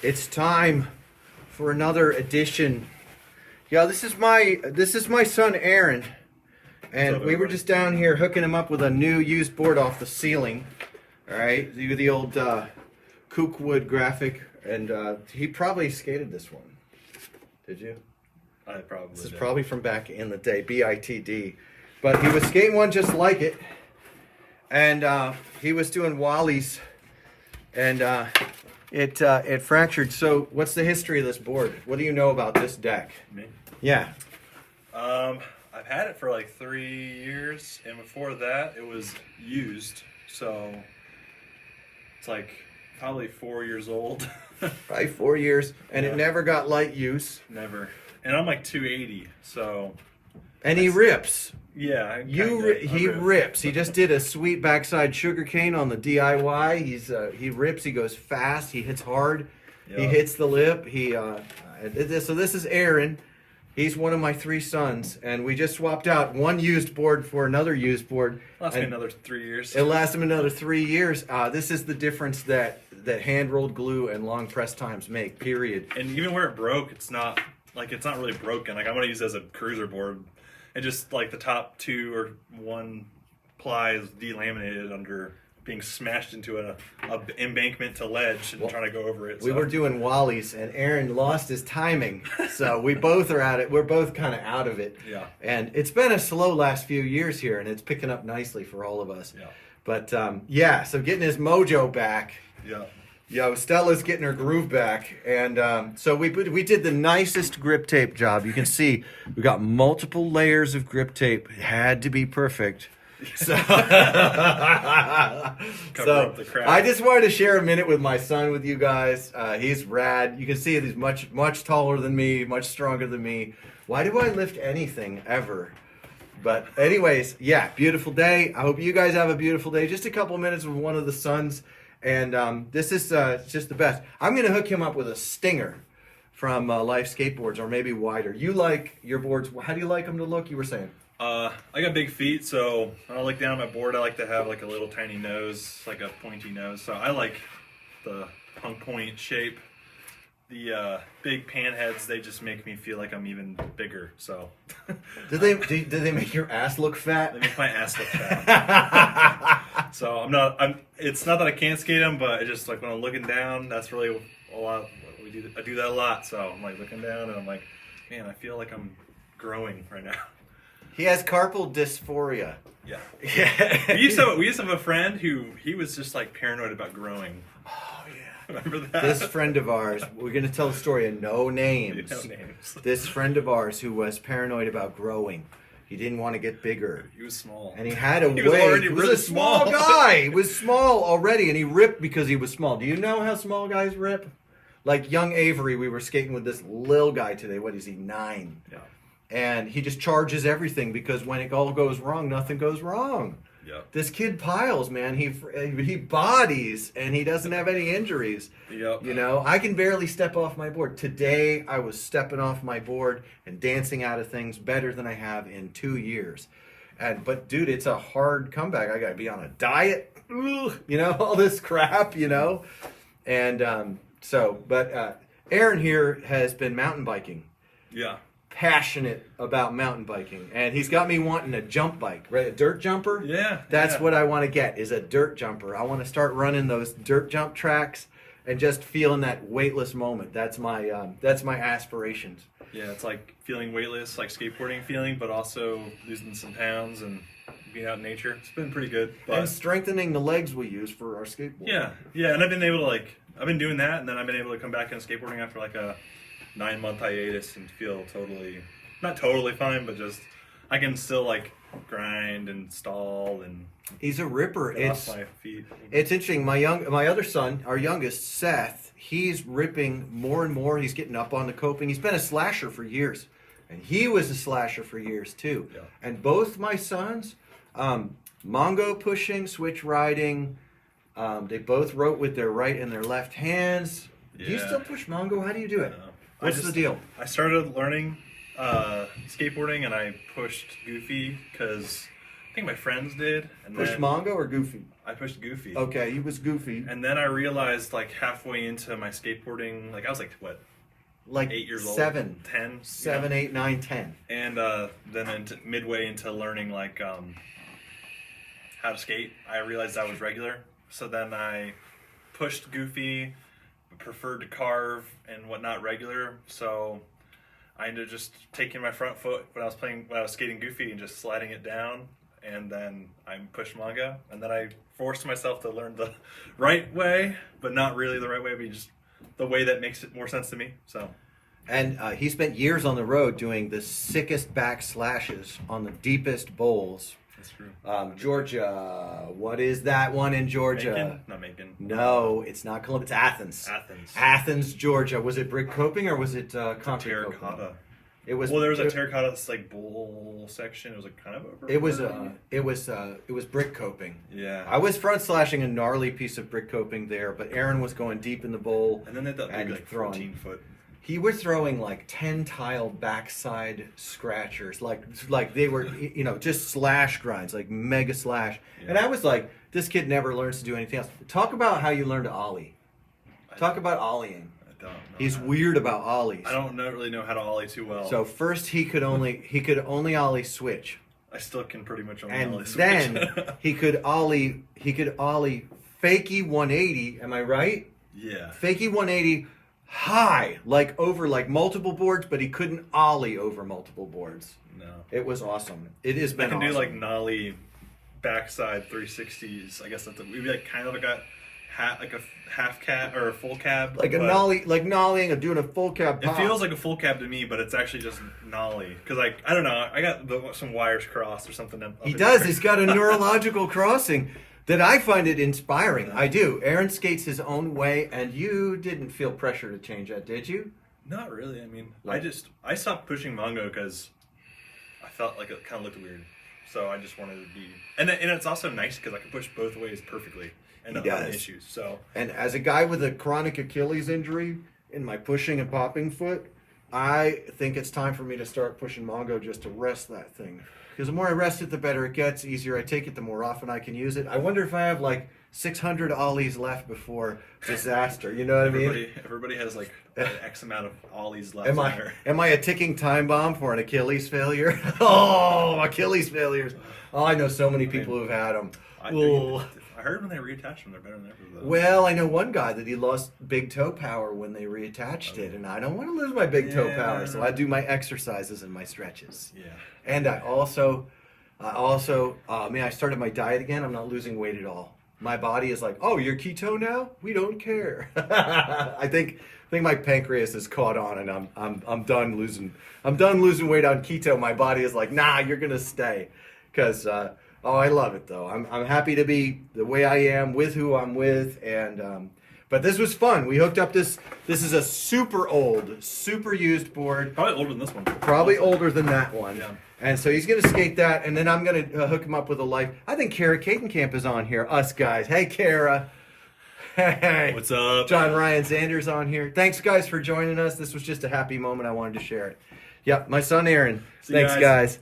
It's time for another edition. Yeah, this is my son Aaron, and we were just down here hooking him up with a new used board off the ceiling. All right, the old Cookwood graphic, and he probably skated this one. Did you? I probably. This is probably from back in the day, BITD, but he was skating one just like it, and he was doing Wallies, and it fractured. So, what's the history of this board? What do you know about this deck? Me? Yeah. I've had it for like 3 years, and before that, it was used. So it's like probably 4 years old. Probably 4 years, and Yeah. it never got light use. Never. And I'm like 280, so. And he rips. Yeah. He rips. He just did a sweet backside sugarcane on the DIY. He rips. He goes fast. He hits hard. He Yeah. hits the lip. So this is Aaron. He's one of my 3 sons, and we just swapped out one used board for another used board. Lasts me another 3 years. It'll last him another 3 years. This is the difference that hand rolled glue and long press times make. Period. And even where it broke, it's not really broken. Like I'm gonna use it as a cruiser board, and just like the top 2 or 1 ply is delaminated under being smashed into a embankment to ledge and trying to go over it. We were doing Wallies, and Aaron lost his timing, so we both are at it. We're both kind of out of it. Yeah. And it's been a slow last few years here, and it's picking up nicely for all of us. Yeah. But so getting his mojo back. Yeah. Yeah, Stella's getting her groove back, and so we did the nicest grip tape job. You can see we got multiple layers of grip tape. It had to be perfect. So, Cover up the cracks. I just wanted to share a minute with my son with you guys. He's rad. You can see he's much taller than me, much stronger than me. Why do I lift anything ever? But anyways, yeah, beautiful day. I hope you guys have a beautiful day. Just a couple minutes with one of the sons. And this is just the best. I'm going to hook him up with a Stinger from Life Skateboards, or maybe wider. You like your boards, how do you like them to look, you were saying? I got big feet, so when I look down at my board, I like to have like a little tiny nose, like a pointy nose. So I like the punk point shape. The big pan heads, they just make me feel like I'm even bigger. So Did they make your ass look fat? they make my ass look fat. So it's not that I can't skate them, but it just like when I'm looking down, that's really a lot. I do that a lot. So I'm like looking down and I'm like, man, I feel like I'm growing right now. He has carpal dysphoria. Yeah. Yeah. We used to have a friend he was just like paranoid about growing. Oh yeah. Remember that? This friend of ours, we're going to tell the story of no names. No names. This friend of ours who was paranoid about growing. He didn't want to get bigger. He was small. And he had a He was already He was really a small small. guy. He was small already, and he ripped because he was small. Do you know how small guys rip? Like young Avery, we were skating with this little guy today. What is he, 9? Yeah. And he just charges everything because when it all goes wrong, nothing goes wrong. Yeah. This kid piles, man. He bodies, and he doesn't have any injuries. Yep. You know, I can barely step off my board. Today, I was stepping off my board and dancing out of things better than I have in 2 years. But dude, it's a hard comeback. I got to be on a diet, you know, all this crap, you know. And Aaron here has been mountain biking. Yeah. Passionate about mountain biking, and he's got me wanting a jump bike, right? A dirt jumper. Yeah. That's yeah. what I want to get, is a dirt jumper. I want to start running those dirt jump tracks and just feeling that weightless moment. That's my aspirations. Yeah, it's like feeling weightless, like skateboarding feeling, but also losing some pounds and being out in nature. It's been pretty good. But And strengthening the legs we use for our skateboard. yeah, and I've been able to I've been doing that, and then I've been able to come back into skateboarding after like a 9-month hiatus and feel not totally fine, but just I can still like grind and stall and He's a ripper. get off my feet. It's interesting. My other son, our youngest, Seth, he's ripping more and more. He's getting up on the coping. He's been a slasher for years, and he was a slasher for years too. Yeah. And both my sons, Mongo pushing, switch riding. They both wrote with their right and their left hands. Do you Yeah. still push Mongo? How do you do it? I What's the deal? I started learning skateboarding, and I pushed Goofy because I think my friends did. And Push then Mongo or Goofy? I pushed Goofy. Okay, he was Goofy. And then I realized, like, halfway into my skateboarding, like, I was like, what, Like 8 years old? 7. 10? 7, you know? 8, 9, 10. And then midway into learning, like, how to skate, I realized I was regular. So then I pushed Goofy, preferred to carve and whatnot regular. So I ended up just taking my front foot when I was skating Goofy and just sliding it down. And then I pushed manga. And then I forced myself to learn the right way, but not really the right way, but just the way that makes it more sense to me. So. And he spent years on the road doing the sickest back slashes on the deepest bowls. That's true. Georgia. What is that one in Georgia? Macon? Not Macon. No, it's not Columbus. It's Athens. Athens. Athens, Georgia. Was it brick coping or was it concrete coping? Terracotta. It was. Well, there was a terracotta like bowl section. It was like kind of over. It was brick coping. Yeah. I was front slashing a gnarly piece of brick coping there, but Aaron was going deep in the bowl. And then they thought and maybe like throwing. 14 foot. He was throwing like 10 tile backside scratchers, like they were, just slash grinds, like mega slash. Yeah. And I was like, this kid never learns to do anything else. Talk about how you learn to ollie. Talk about ollieing. I don't know. He's weird about ollies. I don't really know how to ollie too well. So first he could only ollie switch, I still can pretty much only and ollie switch. then he could ollie fakie 180. Am I right? Yeah. Fakie 180 high, like over like multiple boards, but he couldn't ollie over multiple boards. No. It was awesome. It has I been can do awesome. like nollie backside 360s. I guess that's maybe like kind of like a half cab or a full cab. like a but nollie, like nollieing or doing a full cab It pop. feels like a full cab to me, but it's actually just nollie. Because like I don't know, I got some wires crossed or something. Up He in does. there. He's got a neurological crossing that I find it inspiring. I do. Aaron skates his own way, and you didn't feel pressure to change that, did you? Not really. I mean, Like- I stopped pushing Mongo because I felt like it kind of looked weird. So I just wanted to be, and it's also nice because I can push both ways perfectly and not have does. issues. So And as a guy with a chronic Achilles injury in my pushing and popping foot, I think it's time for me to start pushing Mongo just to rest that thing. Because the more I rest it, the better it gets. The easier I take it, the more often I can use it. I wonder if I have like 600 ollies left before disaster. You know what I mean? everybody has like an X amount of ollies left. Am I a ticking time bomb for an Achilles failure? Oh, Achilles failures. Oh, I know so many people who've had them. I heard when they reattach them, they're better than ever. Though. Well, I know one guy that he lost big toe power when they reattached it, and I don't want to lose my big toe power, so I do my exercises and my stretches. Yeah. And I also, I started my diet again. I'm not losing weight at all. My body is like, oh, you're keto now? We don't care. I think my pancreas is caught on, and I'm done losing. I'm done losing weight on keto. My body is like, nah, you're gonna stay, because I love it though. I'm happy to be the way I am with who I'm with, and but this was fun. We hooked up this. This is a super old, super used board. Probably older than this one. Probably older than that one. Yeah. And so he's going to skate that, and then I'm going to hook him up with a life. I think Kara Catenkamp is on here. Us guys. Hey, Kara. Hey. What's up? John Ryan Sanders on here. Thanks, guys, for joining us. This was just a happy moment. I wanted to share it. Yep, my son Aaron. See you Thanks, guys.